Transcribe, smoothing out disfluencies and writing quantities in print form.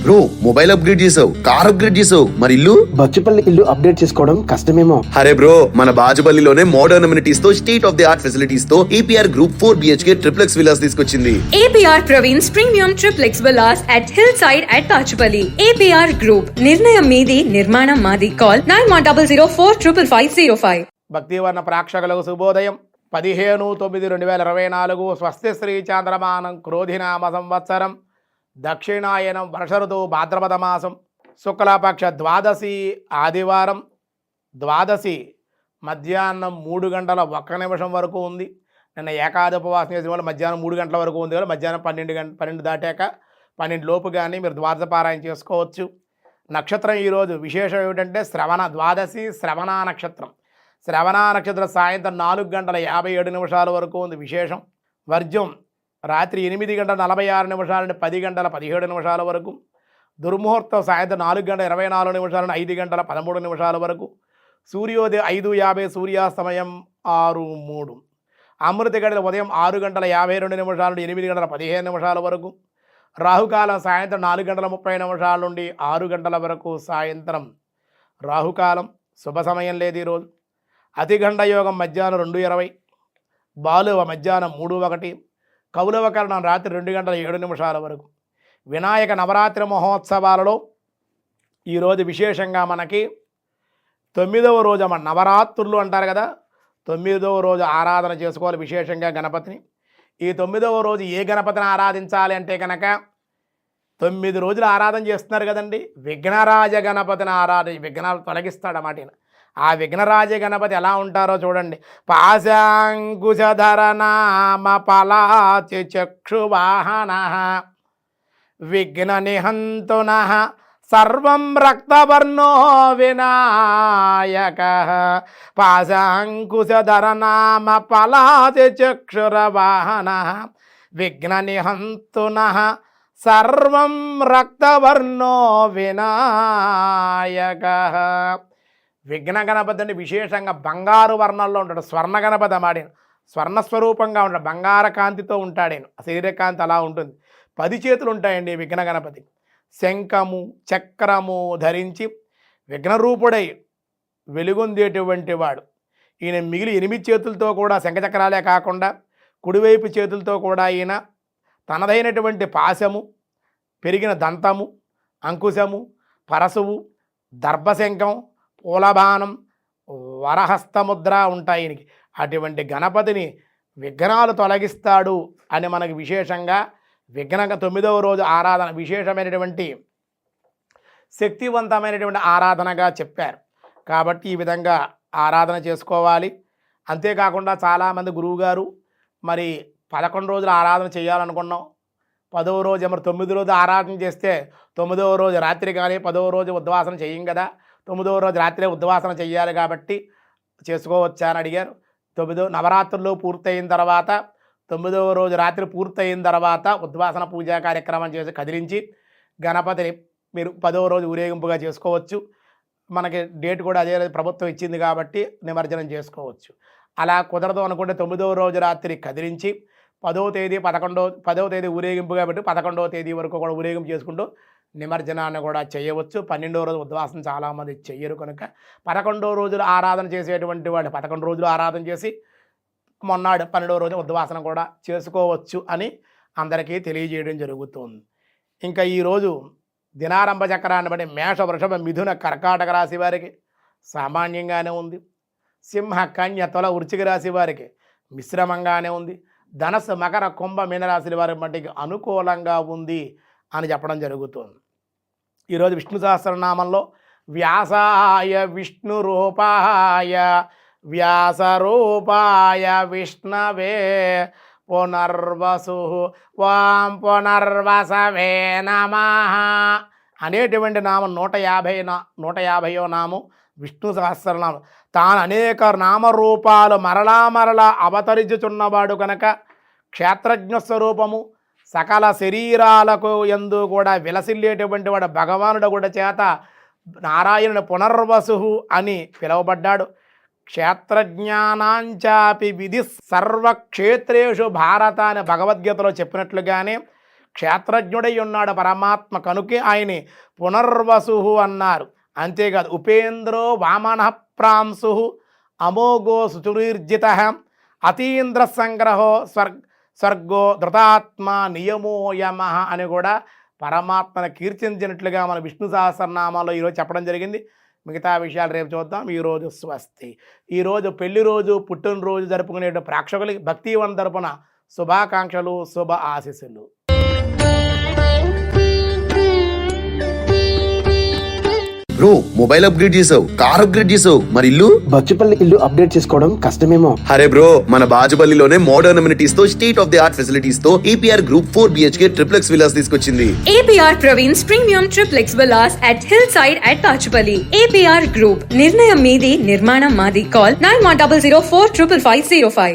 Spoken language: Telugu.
బ్రో మొబైల్ అప్గ్రేడ్ చేసావు, కార్ అప్గ్రేడ్ చేసావు, మరి ఇల్లు? బచ్చుపల్లి ఇల్లు అప్డేట్ చేసుకోవడం కష్టమేమో. అరే బ్రో, మన బాజుపల్లిలోనే మోడర్న్ అమ్యూనిటీస్ తో, state of the art facilities తో APR Group 4 BHK triplex villas తీసుకొచ్చింది. APR Praveen's Premium Triplex Villas at Hillside at Bachupalli. APR Group, నిర్ణయం మీది, నిర్మాణం మాది. కాల్ 9100455505. భక్తివర్ణ ప్రేక్షకులకు శుభోదయం. 15/9/2024 స్వస్తి శ్రీ చాంద్రమానం క్రోధినామ సంవత్సరం దక్షిణాయనం వర్ష ఋతువు భాద్రపద మాసం శుక్లపక్ష ద్వాదశి ఆదివారం. ద్వాదశి మధ్యాహ్నం 3 గంటల 1 నిమిషం వరకు ఉంది. నిన్న ఏకాది ఉపవాసం చేసిన వాళ్ళు మధ్యాహ్నం 3 గంటల వరకు ఉంది. వాళ్ళు మధ్యాహ్నం 12 దాటాక 12 లోపు కానీ మీరు ద్వాదశ పారాయణ చేసుకోవచ్చు. నక్షత్రం ఈరోజు విశేషం ఏమిటంటే శ్రవణ ద్వాదశి శ్రవణ నక్షత్రం. శ్రవణ నక్షత్రం సాయంత్రం 4 గంటల 57 నిమిషాల వరకు ఉంది విశేషం. వర్జ్యం రాత్రి 8 గంటల 46 నిమిషాల నుండి 10 గంటల 17 నిమిషాల వరకు. దుర్ముహూర్తం సాయంత్రం 4 గంటల 24 నిమిషాల నుండి 5 గంటల 13 నిమిషాల వరకు. సూర్యోదయం 5:50, సూర్యాస్తమయం 6:03. అమృత గడియలు ఉదయం 6 గంటల 52 నిమిషాల నుండి 8 గంటల 15 నిమిషాల వరకు. రాహుకాలం సాయంత్రం 4 గంటల 30 నిమిషాల నుండి 6 గంటల వరకు సాయంత్రం రాహుకాలం. శుభ సమయం లేదు ఈరోజు. అతిగండ యోగం మధ్యాహ్నం 2:20, బాలువ మధ్యాహ్నం 3:01, కౌలవకరణం రాత్రి 2 గంటల 7 నిమిషాల వరకు. వినాయక నవరాత్రి మహోత్సవాలలో ఈరోజు విశేషంగా మనకి 9వ రోజు మన నవరాత్రులు అంటారు కదా, 9వ రోజు ఆరాధన చేసుకోవాలి విశేషంగా గణపతిని. ఈ 9వ రోజు ఏ గణపతిని ఆరాధించాలి అంటే కనుక 9 రోజులు ఆరాధన చేస్తున్నారు కదండి. విఘ్నరాజ గణపతిని విఘ్నాలు తొలగిస్తాడన్నమాట. ఆ విఘ్నరాజ గణపతి ఎలా ఉంటారో చూడండి. పాశాంకుశధర నామ పలాచి చక్షువాహన విఘ్న నిహంతున సర్వం రక్తవర్ణో వినాయక. పాశాంకుశధర నామ పలాచి చక్షురవాహన విఘ్న నిహంతున సర్వం రక్తవర్ణో వినాయక. విఘ్న గణపతి అంటే విశేషంగా బంగారు వర్ణంలో ఉంటాడు. స్వర్ణ గణపతి అమాడిన స్వర్ణస్వరూపంగా ఉంటాడు, బంగార కాంతితో ఉంటాడేను. శరీరకాంతి అలా ఉంటుంది. 10 చేతులు ఉంటాయండి విఘ్న గణపతి. శంఖము చక్రము ధరించి విఘ్నరూపుడై వెలుగొందేటువంటి వాడు ఈయన. మిగిలి 8 చేతులతో కూడా శంఖచక్రాలే కాకుండా కుడివైపు చేతులతో కూడా ఈయన తనదైనటువంటి పాశము, పెరిగిన దంతము, అంకుశము, పరశువు, దర్భశంఖం, పూలబాణం, వరహస్తముద్ర ఉంటాయి ఈయనకి. అటువంటి గణపతిని విఘ్నాలు తొలగిస్తాడు అని మనకి విశేషంగా 9వ రోజు ఆరాధన విశేషమైనటువంటి శక్తివంతమైనటువంటి ఆరాధనగా చెప్పారు. కాబట్టి ఈ విధంగా ఆరాధన చేసుకోవాలి. అంతేకాకుండా చాలామంది గురువుగారు మరి 11 రోజులు ఆరాధన చేయాలనుకున్నాం, 10వ రోజు మరి 9 రోజు ఆరాధన చేస్తే 9వ రోజు రాత్రి కానీ 10వ రోజు ఉద్వాసన చేయం కదా, 9వ రోజు రాత్రి ఉద్వాసన చేయాలి కాబట్టి చేసుకోవచ్చా అని అడిగారు. 9వ నవరాత్రులు పూర్తయిన తర్వాత 9వ రోజు రాత్రి పూర్తయిన తర్వాత ఉద్వాసన పూజా కార్యక్రమం చేసి కదిలించి గణపతిని మీరు 10వ రోజు ఊరేగింపుగా చేసుకోవచ్చు. మనకి డేట్ కూడా అదే ప్రభుత్వం ఇచ్చింది కాబట్టి నిమజ్జనం చేసుకోవచ్చు. అలా కుదరదు అనుకుంటే 9వ రోజు రాత్రి కదిలించి 10వ తేదీ 10వ తేదీ ఊరేగింపుగా పెట్టి 11వ తేదీ వరకు కూడా ఊరేగింపు చేసుకుంటూ నిమజ్జనాన్ని కూడా చేయవచ్చు. 12వ రోజు ఉద్వాసన చాలామంది చెయ్యరు కనుక 11వ రోజులు ఆరాధన చేసేటువంటి వాళ్ళు 11 రోజులు ఆరాధన చేసి మొన్నాడు 12వ రోజు ఉద్వాసన కూడా చేసుకోవచ్చు అని అందరికీ తెలియజేయడం జరుగుతుంది. ఇంకా ఈరోజు దినారంభ చక్రాన్ని బట్టి మేష వృషభ మిథున కర్కాటక రాశి వారికి సామాన్యంగానే ఉంది. సింహ కన్య తుల వృశ్చిక రాశి వారికి మిశ్రమంగానే ఉంది. ధనస్సు మకర కుంభ మీనరాశి వారి మట్టికి అనుకూలంగా ఉంది అని చెప్పడం జరుగుతుంది. ఈరోజు విష్ణు సహస్రనామంలో వ్యాసాయ విష్ణు రూపాయ వ్యాసరూపాయ విష్ణవే పునర్వసు వాం పునర్వసవే నమః అనేటువంటి నామం 150వ నామం విష్ణు సహస్రనామం. తాను అనేక నామరూపాలు మరలా అవతరించుచున్నవాడు కనుక క్షేత్రజ్ఞ స్వరూపము సకల శరీరాలకు యందు కూడా విలసిల్లేటువంటి వాడు భగవానుడు కూడా చేత నారాయణుని పునర్వసు అని పిలువబడ్డాడు. క్షేత్రజ్ఞానాంచాపి విధి సర్వక్షేత్రేషు భారత అని భగవద్గీతలో చెప్పినట్లుగానే క్షేత్రజ్ఞుడై ఉన్నాడు పరమాత్మ కనుకే ఆయన్ని పునర్వసు అన్నారు. అంతేకాదు ఉపేంద్రో వామన ప్రాంశు అమోఘో సుచురీర్జిత అతీంద్ర సంగ్రహో స్వర్గో ధృతాత్మ నియమో యమ అని కూడా పరమాత్మను కీర్తించినట్లుగా మన విష్ణు సహస్రనామాలో ఈరోజు చెప్పడం జరిగింది. మిగతా విషయాలు రేపు చూద్దాం. ఈరోజు స్వస్తి. ఈరోజు పెళ్లి రోజు పుట్టినరోజు జరుపుకునే ప్రేక్షకులకి భక్తివన్ తరపున శుభాకాంక్షలు, శుభ ఆశీస్సులు. బ్రో మొబైల్ అప్గ్రేడ్ చేసావు, కార్ అప్గ్రేడ్ చేసావు, మరి ఇల్లు? బచ్చుపల్లి ఇల్లు అప్డేట్ చేసుకోవడం కష్టమేమో. అరే బ్రో, మన బాజుపల్లిలోనే మోడర్న్ అమ్యూనిటీస్ తో state of the art facilities తో APR Group 4 BHK triplex villas తీసుకొచ్చింది. APR Praveen's Premium Triplex Villas at Hillside at Pachupalli. APR Group. నిర్ణయం మీది, నిర్మాణం మాది. Call 9100455505.